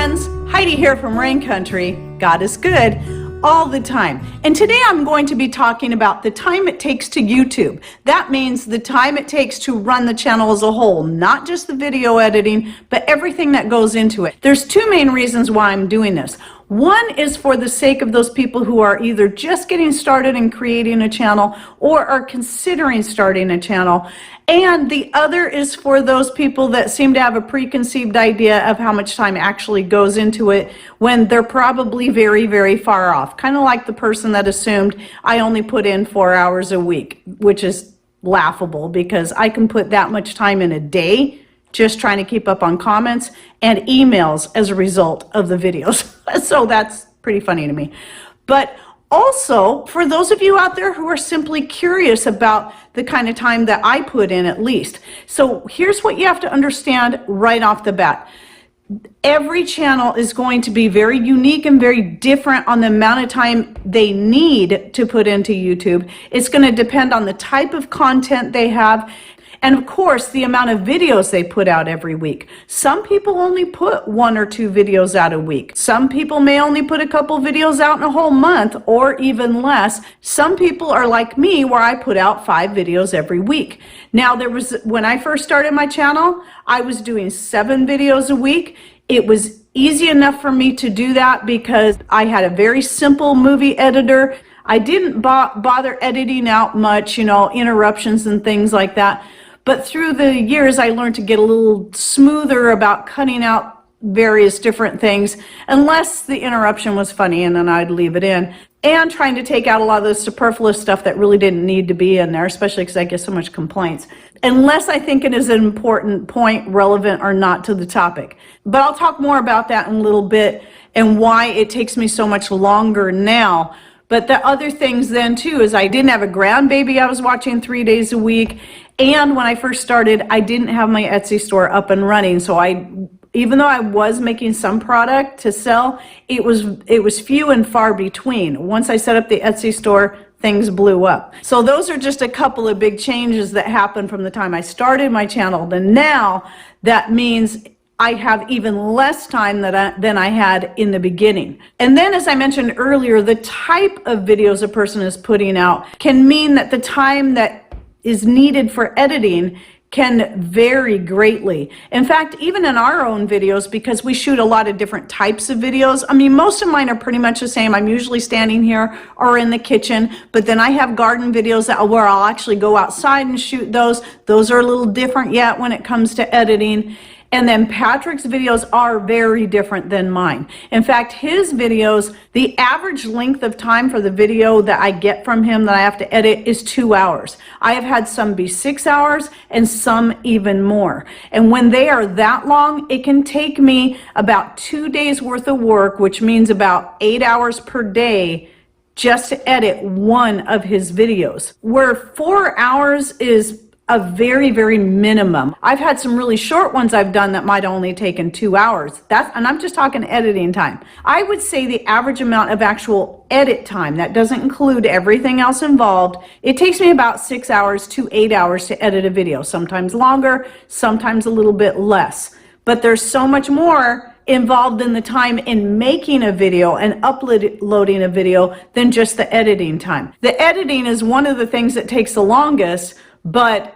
friends, Heidi here from Rain Country. God is good all the time. And today I'm going to be talking about the time it takes to YouTube. That means the time it takes to run the channel as a whole, not just the video editing, but everything that goes into it. There's two main reasons why I'm doing this. One is for the sake of those people who are either just getting started in creating a channel or are considering starting a channel. And the other is for those people that seem to have a preconceived idea of how much time actually goes into it when they're probably very, very far off. Kind of like the person that assumed I only put in 4 hours a week, which is laughable because I can put that much time in a day just trying to keep up on comments and emails as a result of the videos. So that's pretty funny to me. But also, for those of you out there who are simply curious about the kind of time that I put in at least. So here's what you have to understand right off the bat. Every channel is going to be very unique and very different on the amount of time they need to put into YouTube. It's going to depend on the type of content they have. And of course, the amount of videos they put out every week. Some people only put 1 or 2 videos out a week. Some people may only put a couple videos out in a whole month or even less. Some people are like me where I put out 5 videos every week. Now, when I first started my channel, I was doing 7 videos a week. It was easy enough for me to do that because I had a very simple movie editor. I didn't bother editing out much, interruptions and things like that. But through the years, I learned to get a little smoother about cutting out various different things, unless the interruption was funny, and then I'd leave it in, and trying to take out a lot of the superfluous stuff that really didn't need to be in there, especially because I get so much complaints, unless I think it is an important point, relevant or not to the topic. But I'll talk more about that in a little bit and why it takes me so much longer now. But the other things then too is I didn't have a grandbaby I was watching 3 days a week. And when I first started, I didn't have my Etsy store up and running. So even though I was making some product to sell, it was few and far between. Once I set up the Etsy store, things blew up. So those are just a couple of big changes that happened from the time I started my channel to now. That means I have even less time than I had in the beginning. And then, as I mentioned earlier, the type of videos a person is putting out can mean that the time that is needed for editing can vary greatly. In fact, even in our own videos, because we shoot a lot of different types of videos, most of mine are pretty much the same. I'm usually standing here or in the kitchen, but then I have garden videos where I'll actually go outside and shoot those. Those are a little different yet when it comes to editing. And then Patrick's videos are very different than mine. In fact, his videos, the average length of time for the video that I get from him that I have to edit is 2 hours. I have had some be 6 hours and some even more. And when they are that long, it can take me about 2 days worth of work, which means about 8 hours per day just to edit one of his videos. Where 4 hours is a very, very minimum. I've had some really short ones I've done that might only taken 2 hours. And I'm just talking editing time. I would say the average amount of actual edit time, that doesn't include everything else involved, it takes me about 6 hours to 8 hours to edit a video. Sometimes longer, sometimes a little bit less. But there's so much more involved in the time in making a video and uploading a video than just the editing time. The editing is one of the things that takes the longest, but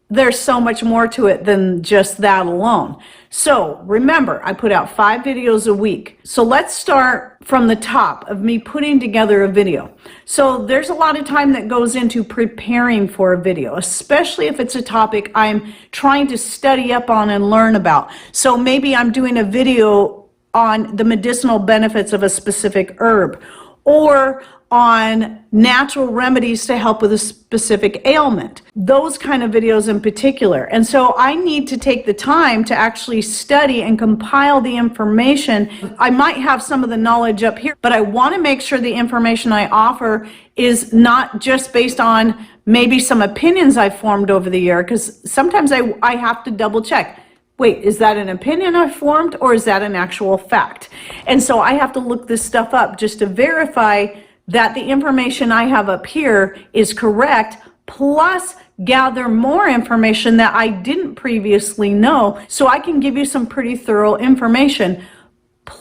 there's so much more to it than just that alone. So remember, I put out 5 videos a week. So let's start from the top of me putting together a video. So there's a lot of time that goes into preparing for a video, especially if it's a topic I'm trying to study up on and learn about. So maybe I'm doing a video on the medicinal benefits of a specific herb, or on natural remedies to help with a specific ailment. Those kind of videos in particular. And so I need to take the time to actually study and compile the information. I might have some of the knowledge up here, but I want to make sure the information I offer is not just based on maybe some opinions I've formed over the year, because sometimes I have to double check. Wait, is that an opinion I formed or is that an actual fact? And so I have to look this stuff up just to verify that the information I have up here is correct, plus gather more information that I didn't previously know, so I can give you some pretty thorough information.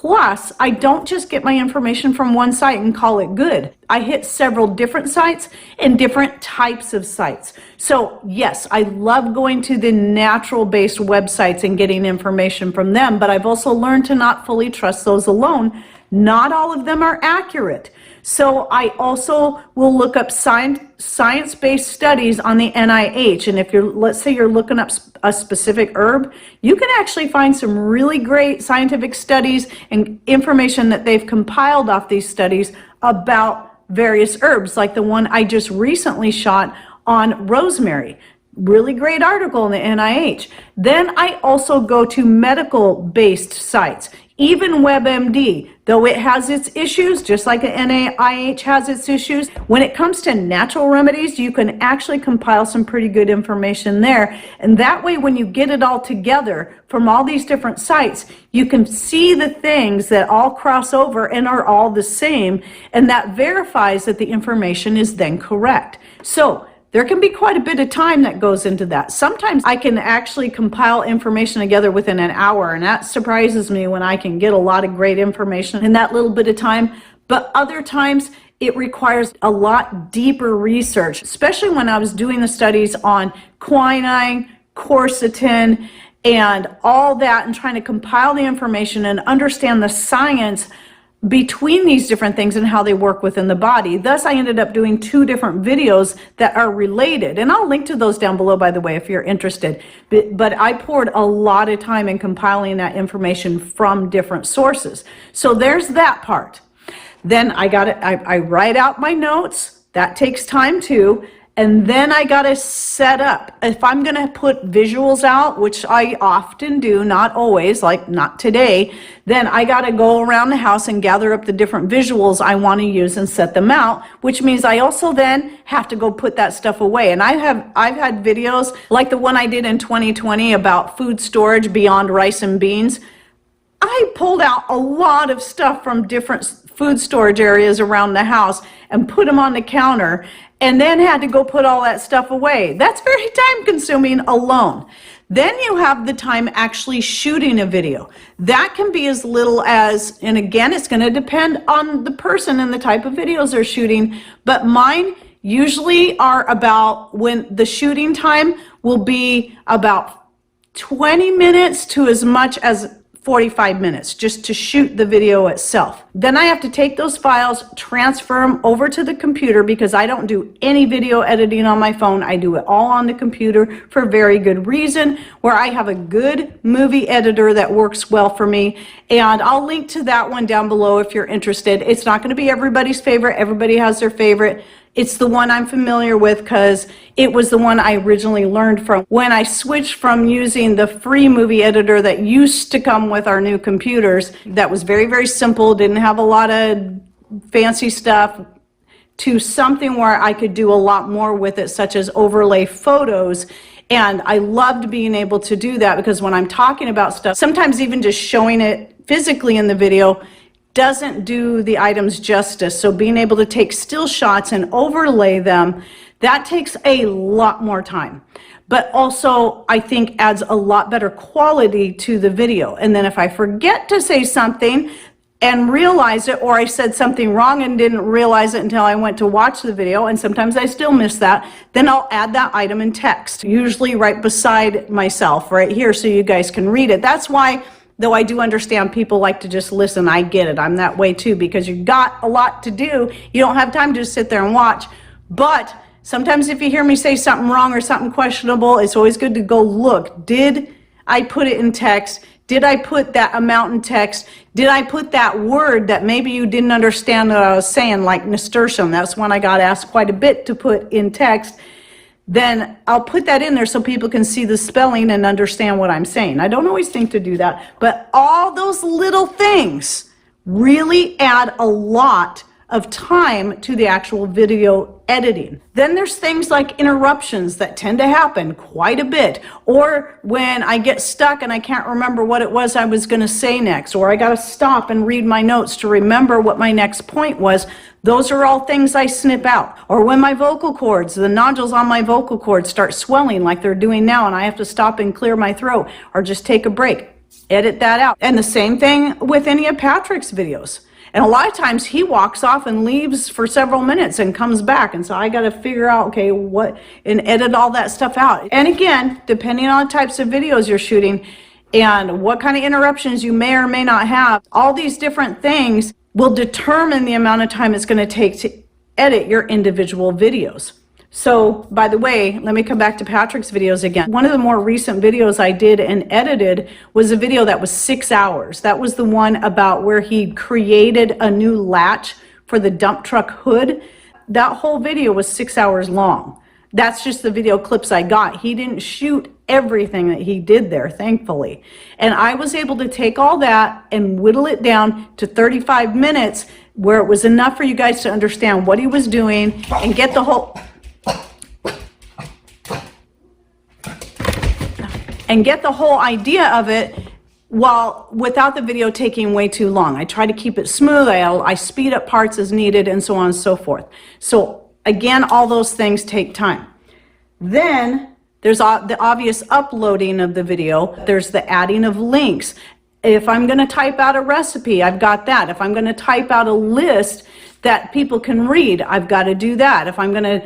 Plus, I don't just get my information from one site and call it good. I hit several different sites and different types of sites. So yes, I love going to the natural-based websites and getting information from them, but I've also learned to not fully trust those alone. Not all of them are accurate. So I also will look up science-based studies on the NIH. And if let's say you're looking up a specific herb, you can actually find some really great scientific studies and information that they've compiled off these studies about various herbs, like the one I just recently shot on rosemary. Really great article in the NIH. Then I also go to medical-based sites. Even WebMD, though it has its issues, just like the NIH has its issues, when it comes to natural remedies, you can actually compile some pretty good information there. And that way, when you get it all together from all these different sites, you can see the things that all cross over and are all the same, and that verifies that the information is then correct. So there can be quite a bit of time that goes into that. Sometimes I can actually compile information together within an hour, and that surprises me when I can get a lot of great information in that little bit of time. But other times it requires a lot deeper research, especially when I was doing the studies on quinine, quercetin, and all that, and trying to compile the information and understand the science between these different things and how they work within the body. Thus, I ended up doing 2 different videos that are related. And I'll link to those down below, by the way, if you're interested. But I poured a lot of time in compiling that information from different sources. So there's that part. Then I write out my notes. That takes time too. And then I got to set up. If I'm going to put visuals out, which I often do, not always, like not today, then I got to go around the house and gather up the different visuals I want to use and set them out, which means I also then have to go put that stuff away. And I've had videos like the one I did in 2020 about food storage beyond rice and beans. I pulled out a lot of stuff from different food storage areas around the house and put them on the counter, and then had to go put all that stuff away. That's very time consuming alone. Then you have the time actually shooting a video. That can be as little as, and again, it's gonna depend on the person and the type of videos they're shooting, but mine usually are about, when the shooting time will be about 20 minutes to as much as 45 minutes just to shoot the video itself. Then I have to take those files, transfer them over to the computer, because I don't do any video editing on my phone. I do it all on the computer for very good reason, where I have a good movie editor that works well for me. And I'll link to that one down below if you're interested. It's not going to be everybody's favorite. Everybody has their favorite. It's the one I'm familiar with because it was the one I originally learned from when I switched from using the free movie editor that used to come with our new computers, that was very, very simple, didn't have a lot of fancy stuff, to something where I could do a lot more with it, such as overlay photos. And I loved being able to do that, because when I'm talking about stuff, sometimes even just showing it physically in the video doesn't do the items justice. So being able to take still shots and overlay them, that takes a lot more time, but also I think adds a lot better quality to the video. And then if I forget to say something and realize it, or I said something wrong and didn't realize it until I went to watch the video, and sometimes I still miss that, then I'll add that item in text, usually right beside myself right here, so you guys can read it. That's why, though I do understand people like to just listen, I get it. I'm that way too, because you got a lot to do. You don't have time to just sit there and watch. But sometimes if you hear me say something wrong or something questionable, it's always good to go look. Did I put it in text? Did I put that amount in text? Did I put that word that maybe you didn't understand what I was saying, like nasturtium? That's one I got asked quite a bit to put in text. Then I'll put that in there so people can see the spelling and understand what I'm saying. I don't always think to do that, but all those little things really add a lot of time to the actual video editing. Then there's things like interruptions that tend to happen quite a bit, or when I get stuck and I can't remember what it was I was going to say next, or I got to stop and read my notes to remember what my next point was. Those are all things I snip out. Or when my vocal cords, the nodules on my vocal cords start swelling like they're doing now, and I have to stop and clear my throat or just take a break. edit that out. And the same thing with any of Patrick's videos. And a lot of times he walks off and leaves for several minutes and comes back. And so I got to figure out, okay, and edit all that stuff out. And again, depending on the types of videos you're shooting and what kind of interruptions you may or may not have, all these different things will determine the amount of time it's going to take to edit your individual videos. So, by the way, let me come back to Patrick's videos again. One of the more recent videos I did and edited was a video that was 6 hours. That was the one about where he created a new latch for the dump truck hood. That whole video was 6 hours long. That's just the video clips I got. He didn't shoot everything that he did there, thankfully. And I was able to take all that and whittle it down to 35 minutes where it was enough for you guys to understand what he was doing and get the whole idea of it without the video taking way too long. I try to keep it smooth. I speed up parts as needed and so on and so forth. So again, all those things take time. Then there's the obvious uploading of the video. There's the adding of links. If I'm going to type out a recipe, I've got that. If I'm going to type out a list that people can read, I've got to do that. If I'm going to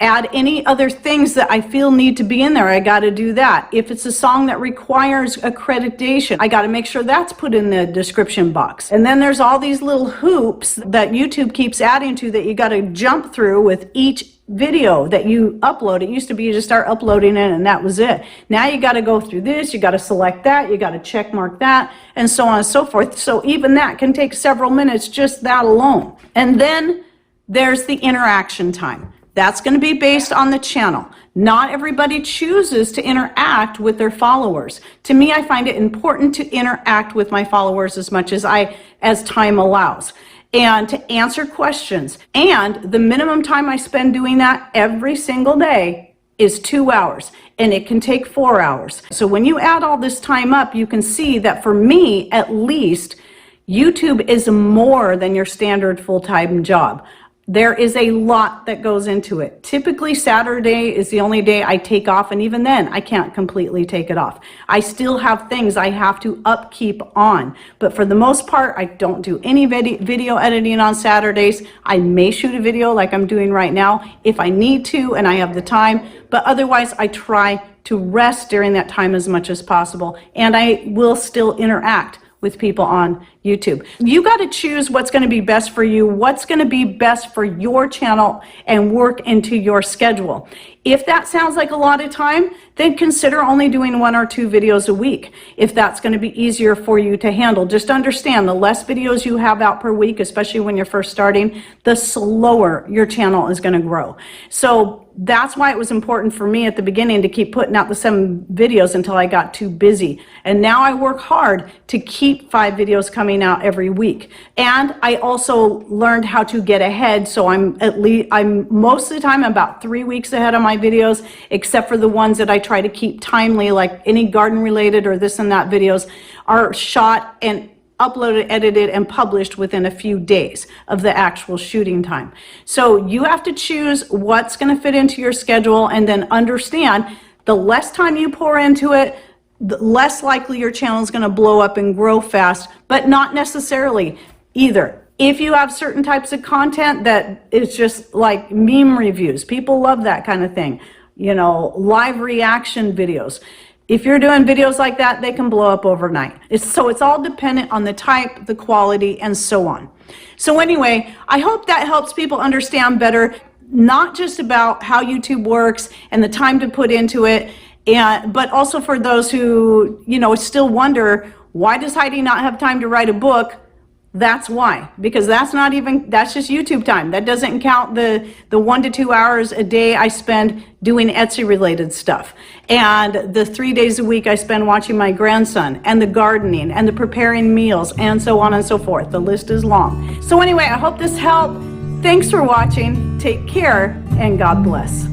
add any other things that I feel need to be in there, I got to do that. If it's a song that requires accreditation, I got to make sure that's put in the description box. And then there's all these little hoops that YouTube keeps adding to that you got to jump through with each video that you upload. It used to be you just start uploading it and that was it. Now you got to go through this, you got to select that, you got to check mark that, and so on and so forth. So even that can take several minutes, just that alone. And then there's the interaction time. That's going to be based on the channel. Not everybody chooses to interact with their followers. To me, I find it important to interact with my followers as much as time allows, and to answer questions. And the minimum time I spend doing that every single day is 2 hours, and it can take 4 hours. So when you add all this time up, you can see that for me, at least, YouTube is more than your standard full-time job. There is a lot that goes into it. Typically, Saturday is the only day I take off, and even then, I can't completely take it off. I still have things I have to upkeep on, but for the most part, I don't do any video editing on Saturdays. I may shoot a video like I'm doing right now if I need to and I have the time, but otherwise, I try to rest during that time as much as possible, and I will still interact with people on YouTube. You got to choose what's going to be best for you, what's going to be best for your channel, and work into your schedule. If that sounds like a lot of time, then consider only doing 1 or 2 videos a week. If that's going to be easier for you to handle, just understand the less videos you have out per week, especially when you're first starting, the slower your channel is going to grow. So that's why it was important for me at the beginning to keep putting out the 7 videos until I got too busy. And now I work hard to keep 5 videos coming out every week. And I also learned how to get ahead. So I'm most of the time about 3 weeks ahead of my videos, except for the ones that I try to keep timely, like any garden related or this and that videos are shot and uploaded, edited, and published within a few days of the actual shooting time. So you have to choose what's going to fit into your schedule, and then understand the less time you pour into it, the less likely your channel is going to blow up and grow fast, but not necessarily either. If you have certain types of content that is just like meme reviews, people love that kind of thing, you know, live reaction videos. If you're doing videos like that, they can blow up overnight. So it's all dependent on the type, the quality, and so on. So anyway, I hope that helps people understand better, not just about how YouTube works and the time to put into it, but also for those who, you know, still wonder, why does Heidi not have time to write a book? That's why, because that's just YouTube time. That doesn't count the 1 to 2 hours a day I spend doing Etsy related stuff, and the 3 days a week I spend watching my grandson, and the gardening, and the preparing meals, and so on and so forth. The list is long. So anyway, I hope this helped. Thanks for watching. Take care, and God bless.